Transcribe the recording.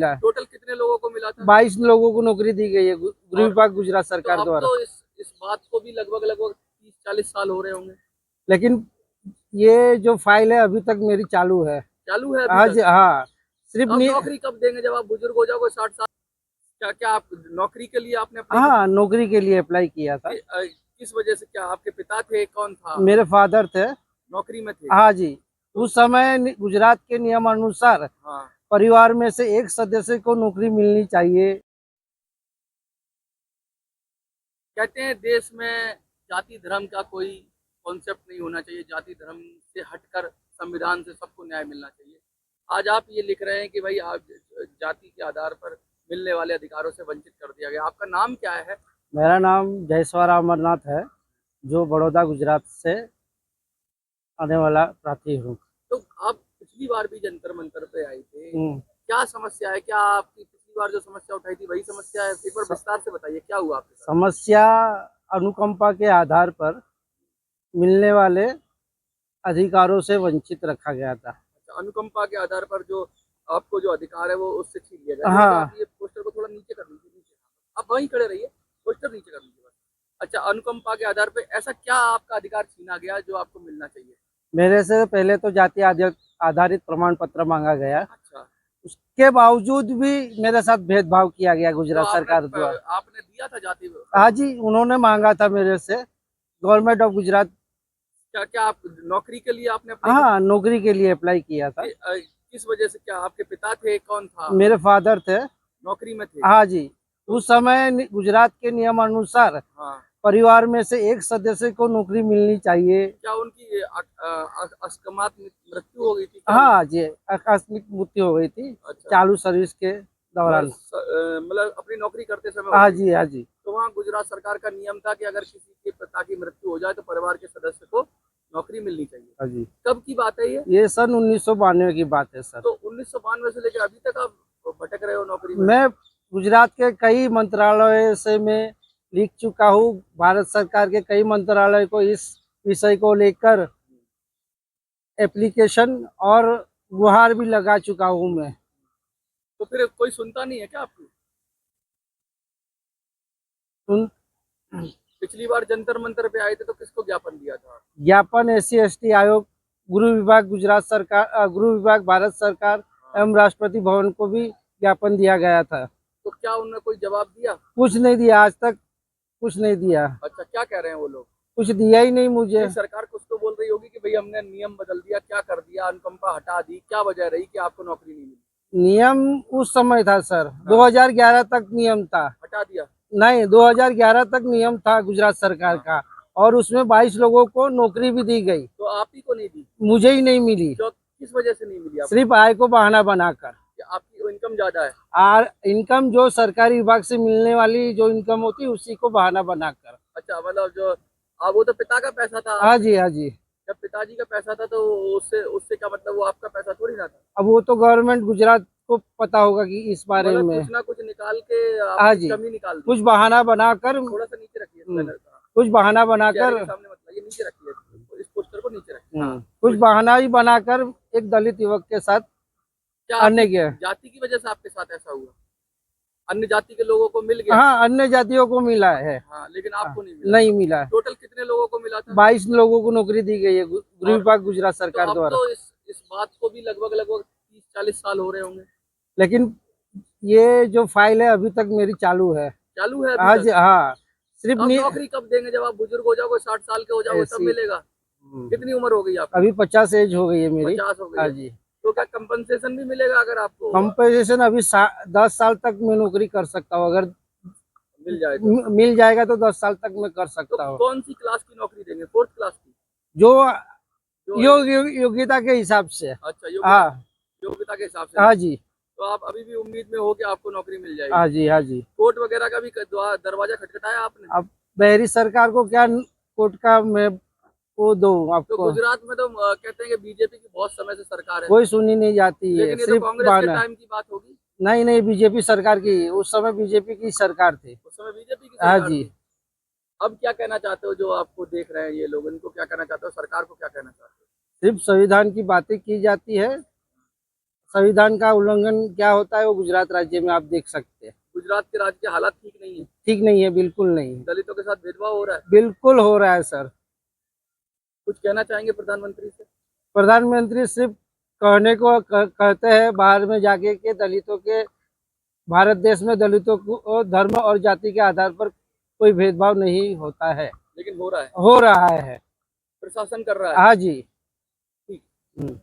मिला। टोटल कितने लोगों को मिला था? 22 लोगों को नौकरी दी गई है गृह विभाग गुजरात तो सरकार अब द्वारा। तो इस बात को भी लगभग लगभग 30-40 साल हो रहे होंगे। लेकिन ये जो फाइल है अभी तक मेरी चालू है। चालू है अभी हाँ तक? जी, हाँ। सिर्फ अब नौकरी कब देंगे जब आप बुजुर्ग हो जाओगे 60 साल? क्या क्या आप नौकरी के लिए आपने अपनी हाँ, नौकरी के लिए अप्लाई किया था। किस वजह से? क्या आपके पिता थे? कौन था? मेरे फादर थे। नौकरी में थे? हाँ जी। उस समय गुजरात के नियमानुसार हाँ। परिवार में से एक सदस्य को नौकरी मिलनी चाहिए। कहते हैं देश में जाति धर्म का कोई कॉन्सेप्ट नहीं होना चाहिए, जाति धर्म से हटकर संविधान से सबको न्याय मिलना चाहिए। आज आप ये लिख रहे हैं कि भाई आप जाति के आधार पर मिलने वाले अधिकारों से वंचित कर दिया गया। आपका नाम क्या है? मेरा नाम जयस्वारा अमरनाथ है, जो बड़ौदा गुजरात से आने वाला प्रार्थी हूँ। तो आप पिछली बार भी जंतर मंतर पे आए थे, क्या समस्या है? क्या आपकी पिछली बार जो समस्या उठाई थी वही समस्या है? एक बार विस्तार से बताइए क्या हुआ आपके साथ? समस्या अनुकंपा के आधार पर मिलने वाले अधिकारों से वंचित रखा गया था। अच्छा, अनुकंपा के आधार पर जो आपको जो अधिकार है वो उससे छीन लिया गया। हाँ। आप ये पोस्टर को थोड़ा नीचे कर लीजिए, नीचे आप वहीं खड़े रहिए, पोस्टर नीचे कर लीजिए बस। अच्छा, अनुकंपा के आधार पे ऐसा क्या आपका अधिकार छीना गया जो आपको मिलना चाहिए? मेरे से पहले तो जाति आधारित प्रमाण पत्र मांगा गया। अच्छा, उसके बावजूद भी मेरे साथ भेदभाव किया गया तो गुजरात सरकार द्वारा। आपने दिया था जाति? हाँ जी, उन्होंने मांगा था मेरे से, गवर्नमेंट ऑफ गुजरात। क्या क्या आप नौकरी के लिए आपने हाँ, नौकरी के लिए अप्लाई किया था। किस वजह से? क्या आपके पिता थे? कौन था? मेरे फादर थे। नौकरी में थे? हाँ जी। उस समय गुजरात के नियमानुसार हाँ। परिवार में से एक सदस्य को नौकरी मिलनी चाहिए। क्या उनकी अकस्मात मृत्यु हो गई थी? हाँ जी, आकस्मिक मृत्यु हो गई थी। अच्छा। चालू सर्विस के दौरान। मतलब अपनी नौकरी करते समय? हाँ जी, हाँ जी। तो वहाँ गुजरात सरकार का नियम था कि अगर किसी के पिता की मृत्यु हो जाए तो परिवार के सदस्य को नौकरी मिलनी चाहिए। हाँ जी। कब की बात है ये सन 1992 की बात है सर। तो 1992 से लेकर अभी तक आप भटक रहे हो नौकरी में? मैं गुजरात के कई मंत्रालय से मैं लिख चुका हूँ। भारत सरकार के कई मंत्रालय को इस विषय को लेकर एप्लीकेशन और गुहार भी लगा चुका हूँ मैं। तो फिर कोई सुनता नहीं है क्या आपकी? सुन, पिछली बार जंतर मंतर पे आए थे तो किसको ज्ञापन दिया था? ज्ञापन SC/ST आयोग, गृह विभाग गुजरात सरकार, गृह विभाग भारत सरकार एवं राष्ट्रपति भवन को भी ज्ञापन दिया गया था। तो क्या उन्होंने कोई जवाब दिया? कुछ नहीं दिया, आज तक कुछ नहीं दिया। अच्छा, क्या कह रहे हैं वो लोग? कुछ दिया ही नहीं मुझे। सरकार कुछ तो बोल रही होगी कि भाई हमने नियम बदल दिया, क्या कर दिया, अनुकंपा हटा दी, क्या वजह रही कि आपको नौकरी नहीं मिली? नियम उस समय था सर, 2011 तक नियम था। हटा दिया? नहीं, 2011 तक नियम था गुजरात सरकार का, और उसमें 22 लोगों को नौकरी भी दी गई। तो आप ही को नहीं दी? मुझे ही नहीं मिली। जो किस वजह से नहीं मिली आपको? सिर्फ आय को बहाना बनाकर। आपकी इनकम ज्यादा है? और इनकम जो सरकारी विभाग से मिलने वाली जो इनकम होती है उसी को बहाना बनाकर। अच्छा, मतलब जो वो तो पिता का पैसा था? हाँ जी, हाँ जी। जब पिताजी का पैसा था तो उससे उससे क्या मतलब, वो आपका पैसा थोड़ी ना था? अब वो तो गवर्नमेंट गुजरात को पता होगा कि इस बारे में कुछ ना कुछ निकाल के हाँ जी, कमी निकाल दी। कुछ बहाना बनाकर, थोड़ा सा नीचे रखिए बैनर का। कुछ बहाना बनाकर, सामने मत लाइए, नीचे रखिए, इस पोस्टर को नीचे रखिए। हाँ। कुछ बहाना ही बनाकर एक दलित युवक के साथ क्या अन्य गया। जाति की वजह से आपके साथ ऐसा हुआ? अन्य जाति के लोगों को मिल गया? हाँ, अन्य जातियों को मिला है। हाँ, लेकिन आपको नहीं मिला? नहीं मिला। टोटल कितने लोगों को मिला था? 22 लोगों को नौकरी दी गई है गृह विभाग गुजरात सरकार तो अब द्वारा। तो इस बात को भी लगभग लगभग 30-40 साल हो रहे होंगे। लेकिन ये जो फाइल है अभी तक मेरी चालू है। चालू है हाँ अभी जी, तक? हाँ। सिर्फ नौकरी कब देंगे जब आप बुजुर्ग हो जाओगे, 60 साल के हो जाओगे तब मिलेगा? कितनी उम्र हो गई आपकी? अभी 50 एज हो गई है मेरी। 50 हो गई हाँ है। जी। तो क्या कंपनसेशन भी मिलेगा अगर आपको? कंपनसेशन अभी 10 साल तक मैं नौकरी कर सकता हूँ, अगर मिल जाए तो? मिल जाएगा तो 10 साल तक मैं कर सकता तो हूँ। कौन सी क्लास की नौकरी देंगे? 4th क्लास की? जो योग्यता के हिसाब से। अच्छा, योग्यता के हिसाब से। हाँ जी। तो आप अभी भी उम्मीद में हो कि आपको नौकरी मिल जाएगी? हाँ जी, हाँ जी। कोर्ट वगैरह का भी दरवाजा खटखटाया आपने? अब बहरी सरकार को क्या कोर्ट का मैं वो दो आपको? तो गुजरात में तो कहते हैं कि बीजेपी की बहुत समय से सरकार है। कोई सुनी नहीं जाती है, लेकिन ये तो सिर्फ कांग्रेस के टाइम की बात होगी। नहीं नहीं, बीजेपी सरकार की, उस समय बीजेपी की सरकार थी। उस समय बीजेपी की हाँ सरकार जी। थी। अब क्या कहना चाहते हो, जो आपको देख रहे हैं ये लोग, इनको क्या कहना चाहते हो, सरकार को क्या कहना चाहते हो? सिर्फ संविधान की बातें की जाती है, संविधान का उल्लंघन क्या होता है वो गुजरात राज्य में आप देख सकते हैं। गुजरात के राज्य के हालात ठीक नहीं है, ठीक नहीं है, बिल्कुल नहीं, दलितों के साथ भेदभाव हो रहा है। बिल्कुल हो रहा है सर। कुछ कहना चाहेंगे प्रधानमंत्री से? प्रधानमंत्री सिर्फ कहने को कहते हैं बाहर में जाके कि दलितों के, भारत देश में दलितों को धर्म और जाति के आधार पर कोई भेदभाव नहीं होता है, लेकिन हो रहा है, हो रहा है। प्रशासन कर रहा है। हाँ जी। ठीक। हम्म।